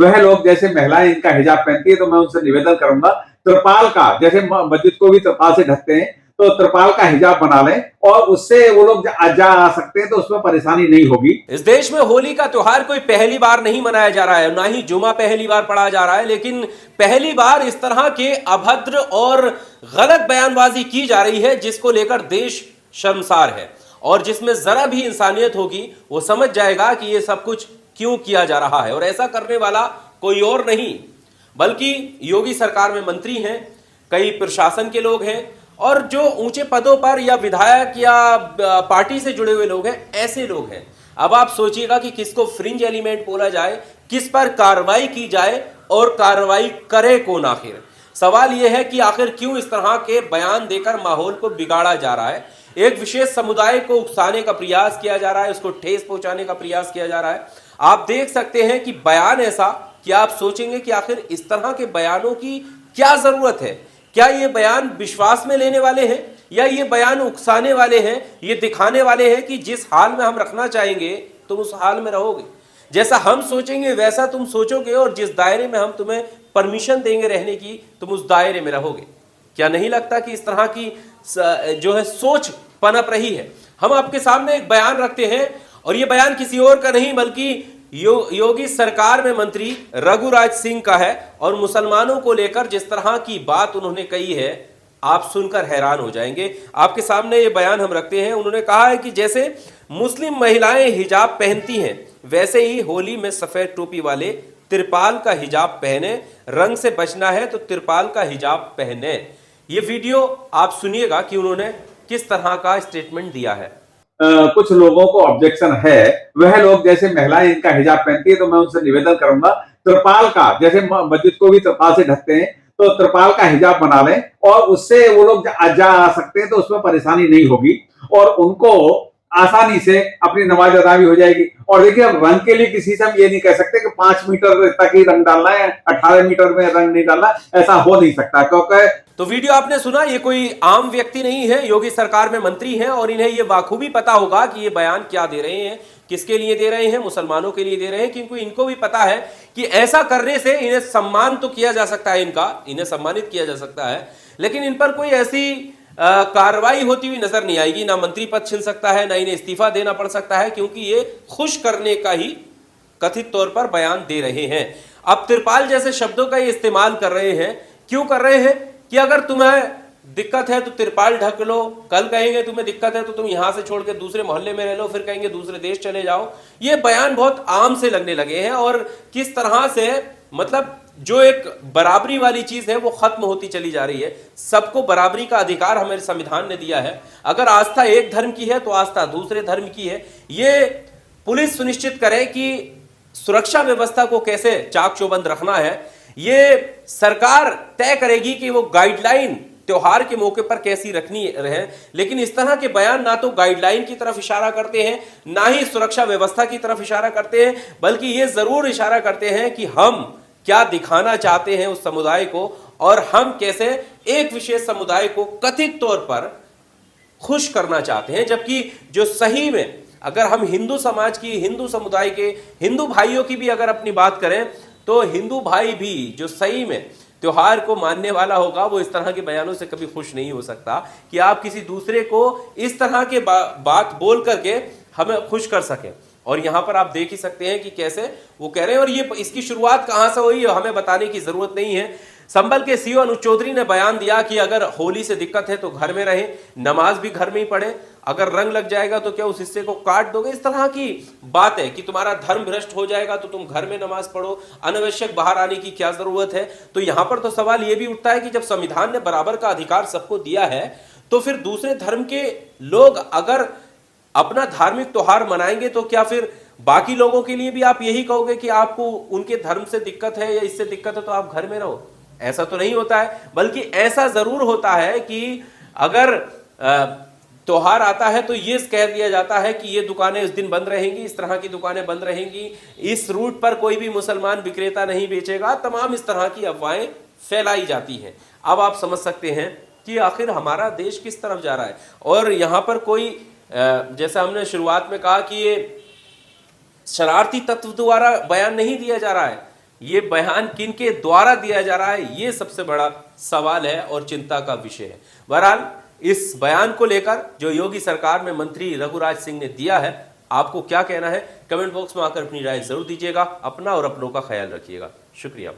वह लोग जैसे महिलाएं इनका हिजाब पहनती है तो मैं उनसे निवेदन करूंगा त्रिपाल का, जैसे मस्जिद को भी त्रिपाल से ढकते हैं तो त्रिपाल का हिजाब बना लें और उससे वो लोग जा आ सकते हैं तो उसमें परेशानी नहीं होगी। इस देश में होली का त्योहार कोई पहली बार नहीं मनाया जा रहा है, ना ही जुमा पहली बार पढ़ा जा रहा है, लेकिन पहली बार इस तरह के अभद्र और गलत बयानबाजी की जा रही है जिसको लेकर देश शर्मसार है। और जिसमें जरा भी इंसानियत होगी वो समझ जाएगा कि ये सब कुछ क्यों किया जा रहा है। और ऐसा करने वाला कोई और नहीं बल्कि योगी सरकार में मंत्री हैं, कई प्रशासन के लोग हैं और जो ऊंचे पदों पर या विधायक या पार्टी से जुड़े हुए लोग हैं, ऐसे लोग हैं। अब आप सोचिएगा कि किसको फ्रिंज एलिमेंट बोला जाए, किस पर कार्रवाई की जाए और कार्रवाई करे कौन आखिर। सवाल यह है कि आखिर क्यों इस तरह के बयान देकर माहौल को बिगाड़ा जा रहा है, एक विशेष समुदाय को उकसाने का प्रयास किया जा रहा है, उसको ठेस पहुंचाने का प्रयास किया जा रहा है। आप देख सकते हैं कि बयान ऐसा कि आप सोचेंगे कि आखिर इस तरह के बयानों की क्या जरूरत है। क्या ये बयान विश्वास में लेने वाले हैं या ये बयान उकसाने वाले हैं, ये दिखाने वाले हैं कि जिस हाल में हम रखना चाहेंगे तुम उस हाल में रहोगे, जैसा हम सोचेंगे वैसा तुम सोचोगे और जिस दायरे में हम तुम्हें परमिशन देंगे रहने की तुम उस दायरे में रहोगे। क्या नहीं लगता कि इस तरह की जो है सोच पनप रही है। हम आपके सामने एक बयान रखते हैं और ये बयान किसी और का नहीं बल्कि योगी सरकार में मंत्री रघुराज सिंह का है। और मुसलमानों को लेकर जिस तरह की बात उन्होंने कही है आप सुनकर हैरान हो जाएंगे। आपके सामने ये बयान हम रखते हैं। उन्होंने कहा है कि जैसे मुस्लिम महिलाएं हिजाब पहनती हैं वैसे ही होली में सफेद टोपी वाले तिरपाल का हिजाब पहने, रंग से बचना है तो तिरपाल का हिजाब पहने। ये वीडियो आप सुनिएगा कि उन्होंने किस तरह का स्टेटमेंट दिया है। कुछ लोगों को ऑब्जेक्शन है, वह लोग जैसे महिलाएं इनका हिजाब पहनती है तो मैं उनसे निवेदन करूंगा त्रिपाल का, जैसे मस्जिद को भी त्रिपाल से ढकते हैं तो त्रिपाल का हिजाब बना लें और उससे वो लोग जा आ सकते हैं तो उसमें परेशानी नहीं होगी और उनको आसानी से अपनी नमाज अदा भी हो जाएगी। और देखिए अब रंग के लिए किसी से हम ये नहीं कह सकते कि 5 मीटर तक ही रंग डालना है, 18 मीटर में रंग नहीं डालना, ऐसा हो नहीं सकता। क्योंकि तो वीडियो आपने सुना, ये कोई आम व्यक्ति नहीं है, योगी सरकार में मंत्री हैं और इन्हें ये बाखूबी पता होगा कि ये बयान क्या दे रहे हैं, किसके लिए दे रहे हैं, मुसलमानों के लिए दे रहे हैं। क्योंकि इनको भी पता है कि ऐसा करने से इन्हें सम्मान तो किया जा सकता है, इन्हें सम्मानित किया जा सकता है, लेकिन इन पर कोई ऐसी कार्रवाई होती हुई नजर नहीं आएगी। ना मंत्री पद छिन सकता है, ना इन्हें इस्तीफा देना पड़ सकता है, क्योंकि ये खुश करने का ही कथित तौर पर बयान दे रहे हैं। अब तिरपाल जैसे शब्दों का ये इस्तेमाल कर रहे हैं। क्यों कर रहे हैं कि अगर तुम्हें दिक्कत है तो तिरपाल ढक लो, कल कहेंगे तुम्हें दिक्कत है तो तुम यहां से छोड़ के दूसरे मोहल्ले में रह लो, फिर कहेंगे दूसरे देश चले जाओ। ये बयान बहुत आम से लगने लगे हैं और किस तरह से मतलब जो एक बराबरी वाली चीज है वो खत्म होती चली जा रही है। सबको बराबरी का अधिकार हमारे संविधान ने दिया है। अगर आस्था एक धर्म की है तो आस्था दूसरे धर्म की है। ये पुलिस सुनिश्चित करे कि सुरक्षा व्यवस्था को कैसे चाक चौबंद रखना है, ये सरकार तय करेगी कि वो गाइडलाइन त्योहार के मौके पर कैसी रखनी रहे। लेकिन इस तरह के बयान ना तो गाइडलाइन की तरफ इशारा करते हैं, ना ही सुरक्षा व्यवस्था की तरफ इशारा करते हैं, बल्कि ये जरूर इशारा करते हैं कि हम क्या दिखाना चाहते हैं उस समुदाय को और हम कैसे एक विशेष समुदाय को कथित तौर पर खुश करना चाहते हैं। जबकि जो सही में अगर हम हिंदू समाज की, हिंदू समुदाय के हिंदू भाइयों की भी अगर अपनी बात करें तो हिंदू भाई भी जो सही में त्योहार को मानने वाला होगा वो इस तरह के बयानों से कभी खुश नहीं हो सकता कि आप किसी दूसरे को इस तरह के बात बोल करके हमें खुश कर सकें। और यहां पर आप देख ही सकते हैं कि कैसे वो कह रहे हैं। और ये इसकी शुरुआत कहां से हुई हमें बताने की जरूरत नहीं है। संभल के सीओ अनुज चौधरी ने बयान दिया कि अगर होली से दिक्कत है तो घर में रहें, नमाज भी घर में ही पढ़े, अगर रंग लग जाएगा तो क्या उस हिस्से को काट दोगे। इस तरह की बात है कि तुम्हारा धर्म भ्रष्ट हो जाएगा तो तुम घर में नमाज पढ़ो, अनावश्यक बाहर आने की क्या जरूरत है। तो यहां पर तो सवाल यह भी उठता है कि जब संविधान ने बराबर का अधिकार सबको दिया है तो फिर दूसरे धर्म के लोग अगर अपना धार्मिक त्योहार मनाएंगे तो क्या फिर बाकी लोगों के लिए भी आप यही कहोगे कि आपको उनके धर्म से दिक्कत है या इससे दिक्कत है तो आप घर में रहो। ऐसा तो नहीं होता है, बल्कि ऐसा जरूर होता है कि अगर त्योहार आता है तो ये कह दिया जाता है कि ये दुकानें इस दिन बंद रहेंगी, इस तरह की दुकानें बंद रहेंगी, इस रूट पर कोई भी मुसलमान विक्रेता नहीं बेचेगा। तमाम इस तरह की अफवाहें फैलाई जाती हैं। अब आप समझ सकते हैं कि आखिर हमारा देश किस तरफ जा रहा है। और यहां पर कोई जैसा हमने शुरुआत में कहा कि ये शरारती तत्व द्वारा बयान नहीं दिया जा रहा है, ये बयान किन के द्वारा दिया जा रहा है, ये सबसे बड़ा सवाल है और चिंता का विषय है। बहरहाल इस बयान को लेकर जो योगी सरकार में मंत्री रघुराज सिंह ने दिया है, आपको क्या कहना है? कमेंट बॉक्स में आकर अपनी राय जरूर दीजिएगा। अपना और अपनों का ख्याल रखिएगा। शुक्रिया।